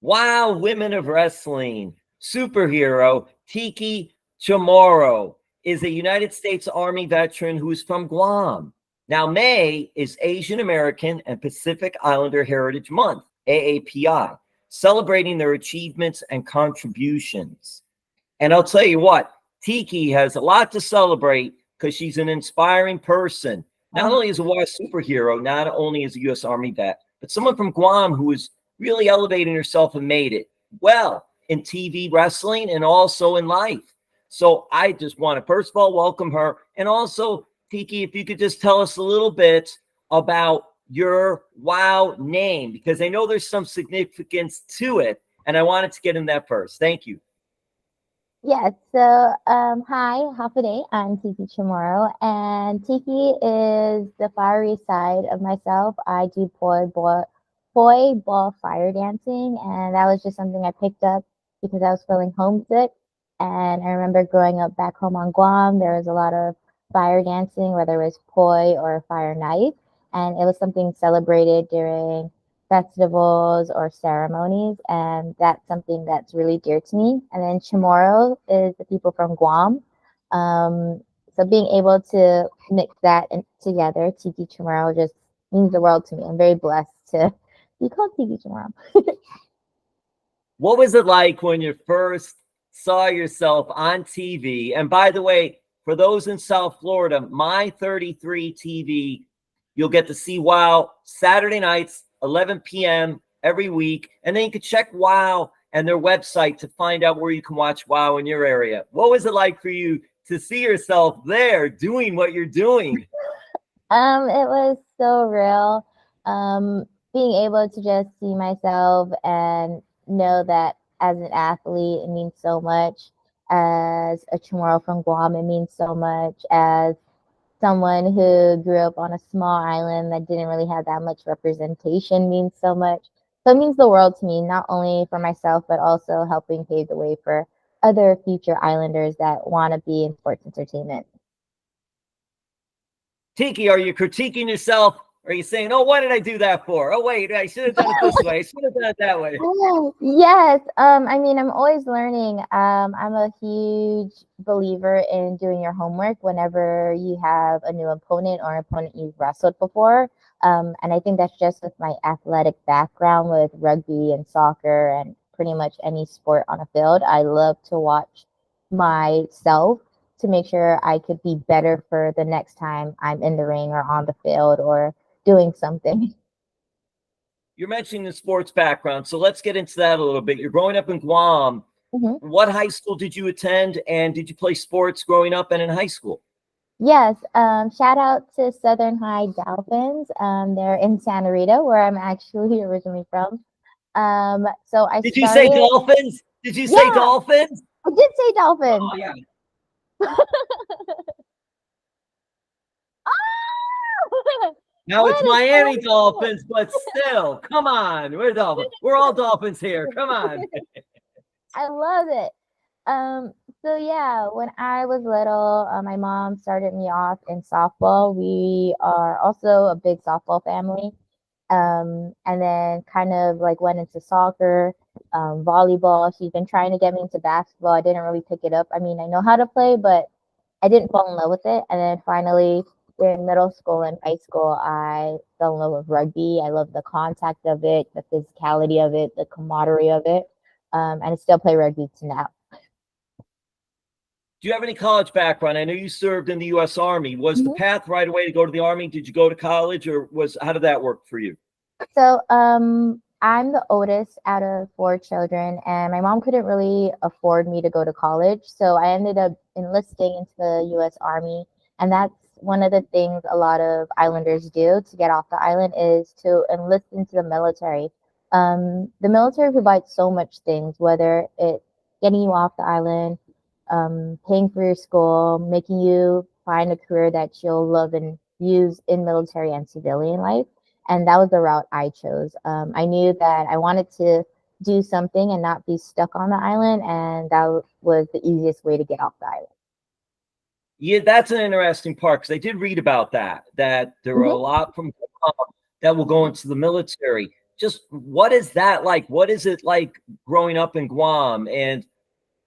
Wow, women of wrestling superhero Tiki Chamorro is a United States Army veteran who is from Guam. Now, May is Asian American and Pacific Islander Heritage Month, AAPI, celebrating their achievements and contributions. And I'll tell you what, Tiki has a lot to celebrate because she's an inspiring person. Not only as a war superhero, not only as a U.S. Army vet, but someone from Guam who is really elevating herself and made it well in TV wrestling and also in life. So I just want to, first of all, welcome her. And also, Tiki, if you could just tell us a little bit about your WOW name, because I know there's some significance to it. And I wanted to get in that first. Thank you. Yes, so hi, half a day. I'm Tiki Chamorro, and Tiki is the fiery side of myself. I do poi ball fire dancing, and that was just something I picked up because I was feeling homesick. And I remember growing up back home on Guam, there was a lot of fire dancing, whether it was poi or fire night, and it was something celebrated during festivals or ceremonies, and that's something that's really dear to me. And then Chamorro is the people from Guam. So being able to mix that together, Tiki Chamorro, just means the world to me. I'm very blessed to be called Tiki Chamorro. What was it like when you first saw yourself on TV? And by the way, for those in South Florida, My 33 TV, you'll get to see WOW Saturday nights, 11 p.m. every week. And then you can check WOW and their website to find out where you can watch WOW in your area. What was it like for you to see yourself there doing what you're doing? It was so real. Being able to just see myself and know that as an athlete, it means so much. As a Chamorro from Guam, it means so much. As someone who grew up on a small island that didn't really have that much representation means so much. So it means the world to me, not only for myself, but also helping pave the way for other future islanders that want to be in sports entertainment. Tiki, are you critiquing yourself? Are you saying, oh, why did I do that for? Oh, wait, I should have done it this way. I should have done it that way. Yes. I mean, I'm always learning. I'm a huge believer in doing your homework whenever you have a new opponent or an opponent you've wrestled before. And I think that's just with my athletic background with rugby and soccer and pretty much any sport on a field. I love to watch myself to make sure I could be better for the next time I'm in the ring or on the field or doing something. You're mentioning the sports background, so let's get into that a little bit. You're growing up in Guam. Mm-hmm. What high school did you attend, and did you play sports growing up and in high school? Yes, shout out to Southern High Dolphins. They're in Santa Rita, where I'm actually originally from. So I Did you say started. Dolphins? Did you say Yeah, Dolphins? I did say Dolphins. Oh, yeah. Oh! Now it's What is Miami going on? Dolphins, but still, come on. We're Dolphins. We're all Dolphins here. Come on. I love it. Um, so yeah, when I was little, my mom started me off in softball. We are also a big softball family. And then kind of like went into soccer, volleyball. She's been trying to get me into basketball. I didn't really pick it up. I mean, I know how to play, but I didn't fall in love with it. And then finally, during middle school and high school, I fell in love with rugby. I love the contact of it, the physicality of it, the camaraderie of it. And I still play rugby to now. Do you have any college background? I know you served in the U.S. Army. Was the Mhm. path right away to go to the Army? Did you go to college, or how did that work for you? So, I'm the oldest out of four children, and my mom couldn't really afford me to go to college. So I ended up enlisting into the U.S. Army, and that's one of the things a lot of islanders do to get off the island is to enlist into the military. The military provides so much things, whether it's getting you off the island, paying for your school, making you find a career that you'll love and use in military and civilian life. And that was the route I chose. I knew that I wanted to do something and not be stuck on the island, and that was the easiest way to get off the island. Yeah, that's an interesting part because I did read about that there are a Hmm. lot from that will go into the military. just what is that like? What is it like growing up in Guam? And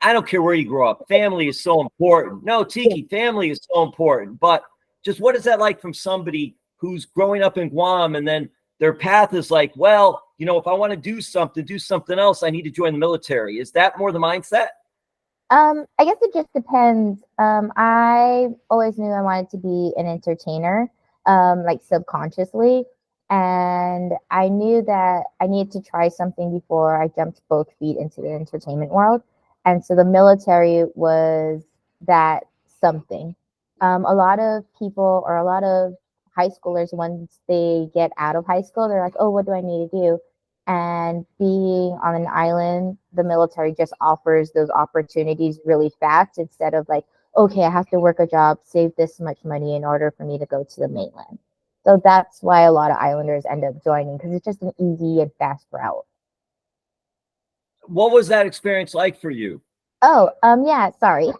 I don't care where you grow up. Family is so important. No, Tiki, family is so important. But just what is that like from somebody who's growing up in Guam and then their path is like, well, if I want to do something else, I need to join the military. Is that more the mindset? I guess it just depends. I always knew I wanted to be an entertainer, like subconsciously. And I knew that I needed to try something before I jumped both feet into the entertainment world. And so the military was that something. A lot of people, or a lot of high schoolers, once they get out of high school, they're like, oh, what do I need to do? And being on an island, the military just offers those opportunities really fast instead of like, okay, I have to work a job, save this much money in order for me to go to the mainland. So that's why a lot of islanders end up joining, because it's just an easy and fast route. What was that experience like for you? Oh, yeah, sorry.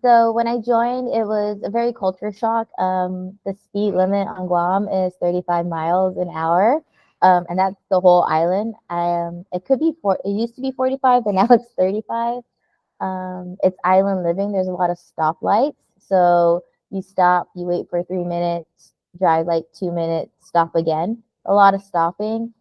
So when I joined, it was a very culture shock. The speed limit on Guam is 35 miles an hour. And that's the whole island. It used to be 45, but now it's 35. It's island living. There's a lot of stoplights. So you stop, you wait for 3 minutes, drive like 2 minutes, stop again. A lot of stopping.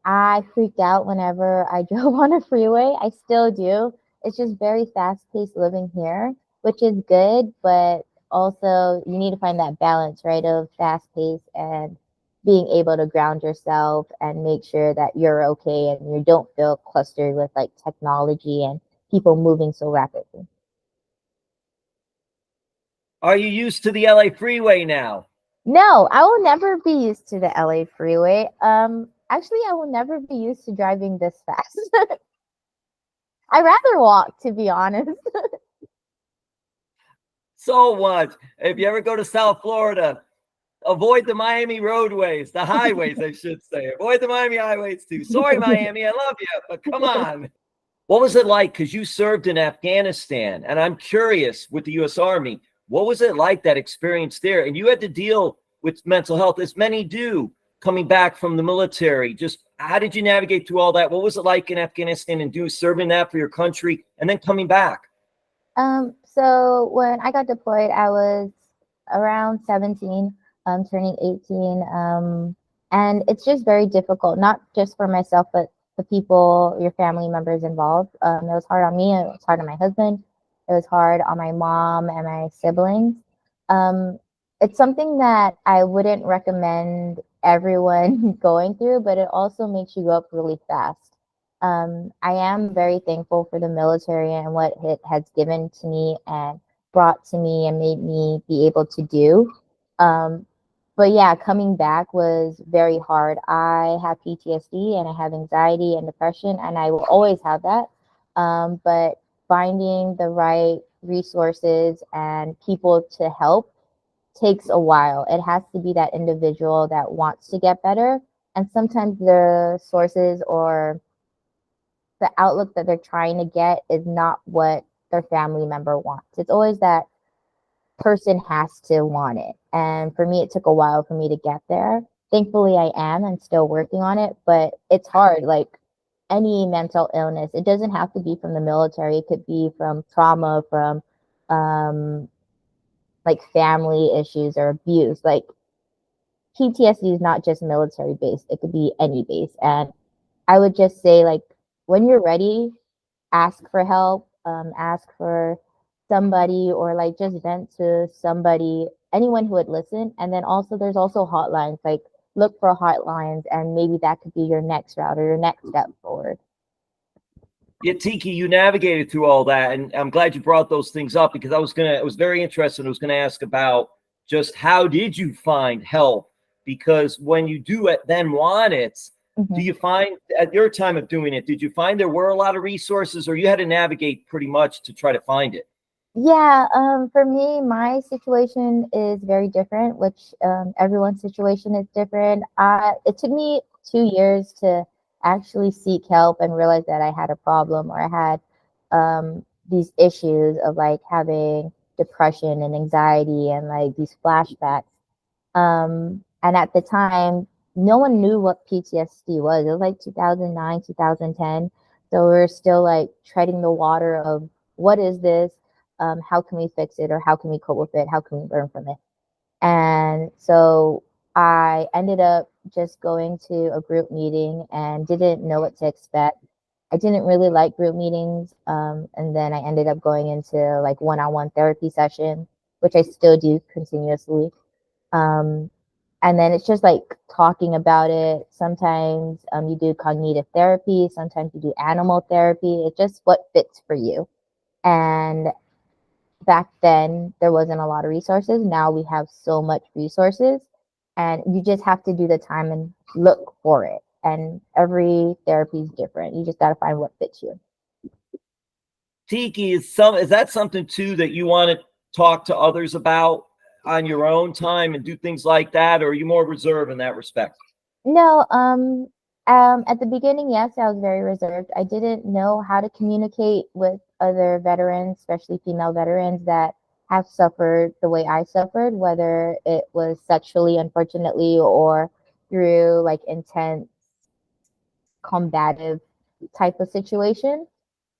I freaked out whenever I drove on a freeway. I still do. It's just very fast paced living here, which is good, but also you need to find that balance, right, of fast pace and being able to ground yourself and make sure that you're okay and you don't feel clustered with like technology and people moving so rapidly. Are you used to the LA freeway now? No, I will never be used to the LA freeway. Actually, I will never be used to driving this fast. I'd rather walk, to be honest. So what? If you ever go to South Florida, avoid the Miami roadways, the highways, I should say. Avoid the Miami highways too. Sorry, Miami, I love you, but come on. What was it like? Because you served in Afghanistan, and I'm curious with the U.S. Army, what was it like, that experience there? And you had to deal with mental health, as many do, coming back from the military. Just how did you navigate through all that? What was it like in Afghanistan and serving that for your country and then coming back? So when I got deployed, I was around 17, turning 18. And it's just very difficult, not just for myself, but the people, your family members involved. It was hard on me. It was hard on my husband. It was hard on my mom and my siblings. Um, it's something that I wouldn't recommend everyone going through, but it also makes you go up really fast. I am very thankful for the military and what it has given to me and brought to me and made me be able to do. Um, but yeah, coming back was very hard. I have PTSD and I have anxiety and depression, and I will always have that. But finding the right resources and people to help takes a while. It has to be that individual that wants to get better. And sometimes the sources or the outlook that they're trying to get is not what their family member wants. It's always that person has to want it. And for me, it took a while for me to get there. Thankfully, I am and still working on it, but it's hard. Like any mental illness, it doesn't have to be from the military. It could be from trauma, from um, like family issues or abuse. Like PTSD is not just military based, it could be any base. And I would just say, like, when you're ready, ask for help, ask for somebody, or like just vent to somebody, anyone who would listen. And then also, there's also hotlines, like, look for hotlines, and maybe that could be your next route or your next step forward. Yeah, Tiki, you navigated through all that, and I'm glad you brought those things up because I was very interested. I was gonna ask about just how did you find help? Because when you do it, then want it, do Mhm. you find at your time of doing it, did you find there were a lot of resources, or you had to navigate pretty much to try to find it? Yeah, for me, my situation is very different, which everyone's situation is different. It took me 2 years to actually seek help and realize that I had a problem, or I had these issues of like having depression and anxiety and like these flashbacks. And at the time, no one knew what PTSD was. It was like 2009, 2010. So we're still like treading the water of what is this? How can we fix it, or how can we cope with it? How can we learn from it? And so I ended up just going to a group meeting and didn't know what to expect. I didn't really like group meetings. And then I ended up going into like one-on-one therapy session, which I still do continuously. Um, and then it's just like talking about it. Sometimes you do cognitive therapy, sometimes you do animal therapy. It's just what fits for you. And back then there wasn't a lot of resources. Now we have so much resources, and you just have to do the time and look for it. And every therapy is different. You just got to find what fits you. Tiki, is that something too that you want to talk to others about on your own time and do things like that, or are you more reserved in that respect? No, at the beginning, yes, I was very reserved. I didn't know how to communicate with other veterans, especially female veterans that have suffered the way I suffered, whether it was sexually, unfortunately, or through like intense combative type of situation.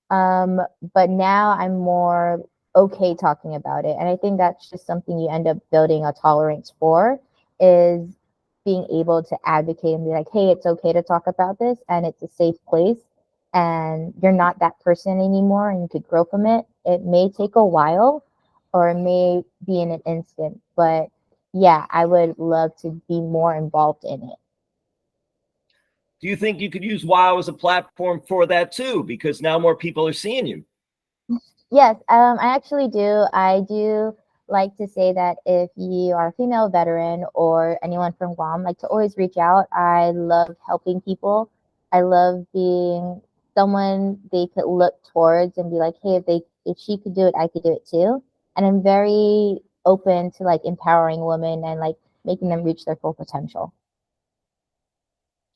But now I'm more okay talking about it. And I think that's just something you end up building a tolerance for, is being able to advocate and be like, hey, it's okay to talk about this, and it's a safe place, and you're not that person anymore, and you could grow from it. It may take a while, or it may be in an instant, but yeah, I would love to be more involved in it. Do you think you could use WoW as a platform for that too? Because now more people are seeing you. Yes, I actually do. I do like to say that if you are a female veteran or anyone from Guam, like to always reach out. I love helping people. I love being someone they could look towards and be like, hey, if she could do it, I could do it too. And I'm very open to like empowering women and like making them reach their full potential.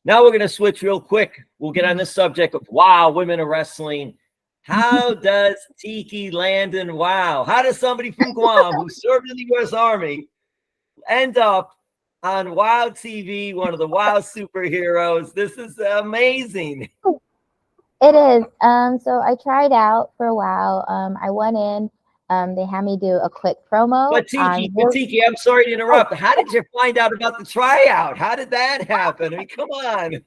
Now we're going to switch real quick. We'll get on this subject of WoW, women in wrestling. How does Tiki land in WoW? How does somebody from Guam who served in the U.S. Army end up on WoW TV, one of the WoW superheroes? This is amazing. It is. So I tried out for a while. I went in. They had me do a quick promo. But Tiki, I'm sorry to interrupt. How did you find out about the tryout? How did that happen? I mean, come on.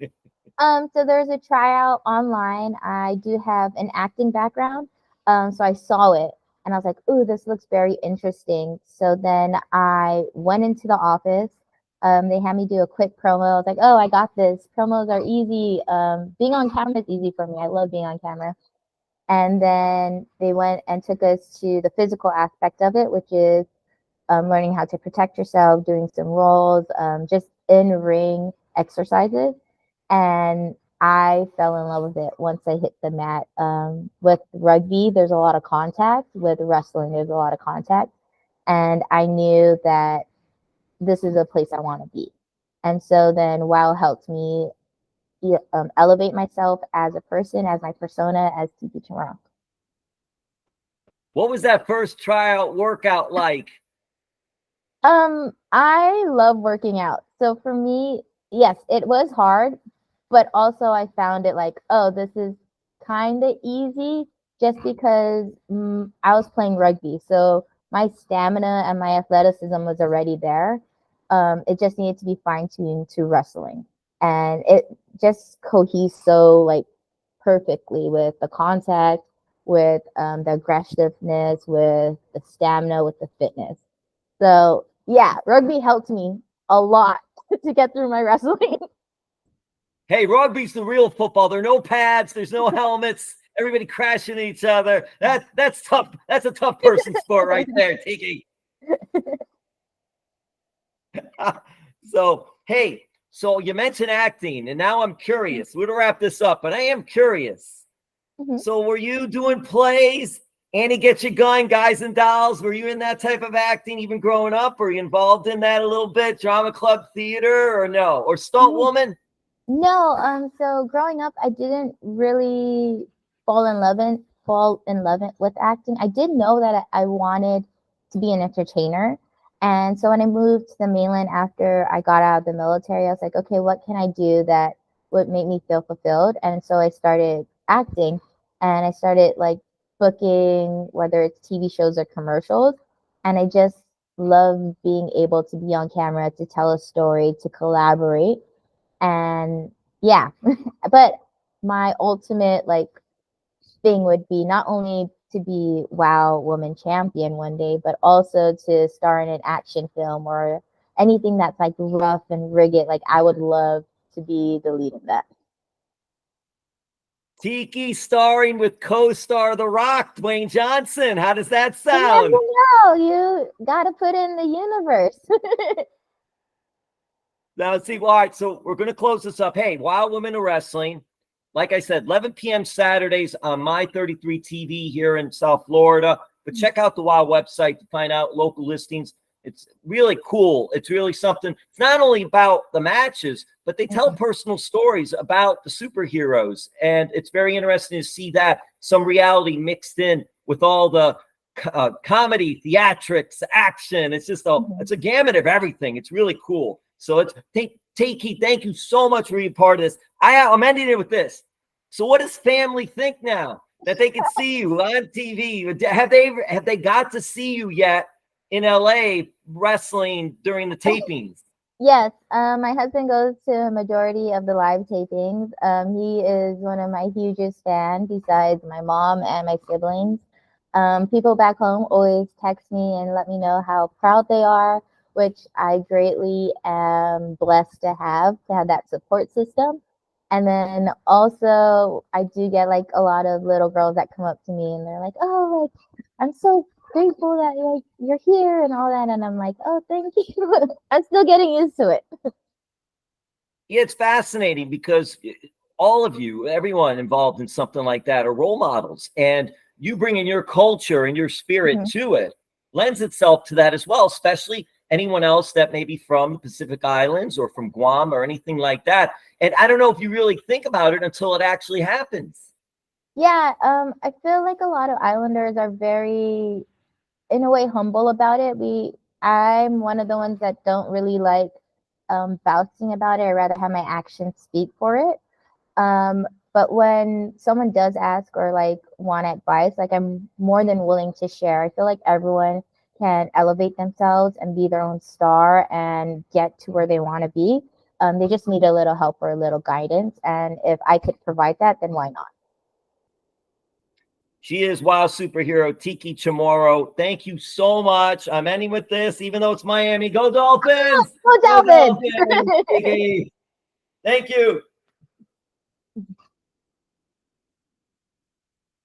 So there's a tryout online. I do have an acting background. So I saw it and I was like, ooh, this looks very interesting. So then I went into the office. They had me do a quick promo. I was like, oh, I got this. Promos are easy. Being on camera is easy for me. I love being on camera. And then they went and took us to the physical aspect of it, which is learning how to protect yourself, doing some rolls, just in ring exercises. And I fell in love with it once I hit the mat. With rugby, there's a lot of contact. With wrestling, there's a lot of contact. And I knew that this is a place I want to be. And so then WoW helped me elevate myself as a person, as my persona, as Tiki Chamorro. What was that first tryout workout like? I love working out. So for me, yes, it was hard, but also I found it like, oh, this is kind of easy just because I was playing rugby. So my stamina and my athleticism was already there. It just needed to be fine tuned to wrestling. And it just coheses so like perfectly with the contact, with the aggressiveness, with the stamina, with the fitness. So yeah, rugby helped me a lot to get through my wrestling. Hey, rugby's the real football. There are no pads. There's no helmets. Everybody crashing each other. That's tough. That's a tough person sport right there, Tiki. So, hey, so you mentioned acting, and now I'm curious. We're gonna wrap this up, but I am curious. Mm-hmm. So, were you doing plays? Annie Get Your Gun, Guys and Dolls? Were you in that type of acting even growing up? Were you involved in that a little bit? Drama club theater or no? Or stunt woman? No, so growing up, I didn't really fall in love with acting. I did know that I wanted to be an entertainer. And so when I moved to the mainland after I got out of the military, I was like, okay, what can I do that would make me feel fulfilled? And so I started acting, and I started like booking, whether it's TV shows or commercials. And I just love being able to be on camera, to tell a story, to collaborate. And yeah, but my ultimate like thing would be not only to be Wow Woman Champion one day, but also to star in an action film or anything that's like rough and rugged. Like I would love to be the lead of that. Tiki starring with co-star The Rock, Dwayne Johnson. How does that You never sound? know. You got to put in the universe. Now, see, all right, so we're going to close this up. Hey, Wild Women of Wrestling. Like I said, 11 p.m. Saturdays on My 33 TV here in South Florida. But check out the Wild website to find out local listings. It's really cool. It's really something. It's not only about the matches, but they tell personal stories about the superheroes. And it's very interesting to see that some reality mixed in with all the comedy, theatrics, action. It's just it's a gamut of everything. It's really cool. So it's Tiki, thank you so much for being part of this. I'm ending it with this. So what does family think now that they can see you on TV? Have they got to see you yet in LA wrestling during the tapings? Yes, my husband goes to a majority of the live tapings. He is one of my hugest fans besides my mom and my siblings. People back home always text me and let me know how proud they are, which I greatly am blessed to have that support system. And then also I do get like a lot of little girls that come up to me and they're like, "Oh, like I'm so grateful that like you're here and all that." And I'm like, "Oh, thank you." I'm still getting used to it. Yeah, it's fascinating because all of you, everyone involved in something like that are role models, and you bringing your culture and your spirit to it lends itself to that as well, especially anyone else that may be from the Pacific Islands or from Guam or anything like that. And I don't know if you really think about it until it actually happens. Yeah, I feel like a lot of islanders are very, in a way, humble about it. I'm one of the ones that don't really like boasting about it. I rather have my actions speak for it. Um, but when someone does ask or like want advice, like I'm more than willing to share. I feel like everyone can elevate themselves and be their own star and get to where they want to be. They just need a little help or a little guidance. And if I could provide that, then why not? She is Wild Superhero Tiki Chamorro. Thank you so much. I'm ending with this, even though it's Miami. Go Dolphins! Go Go Dolphins! Dolphins! Tiki. Thank you.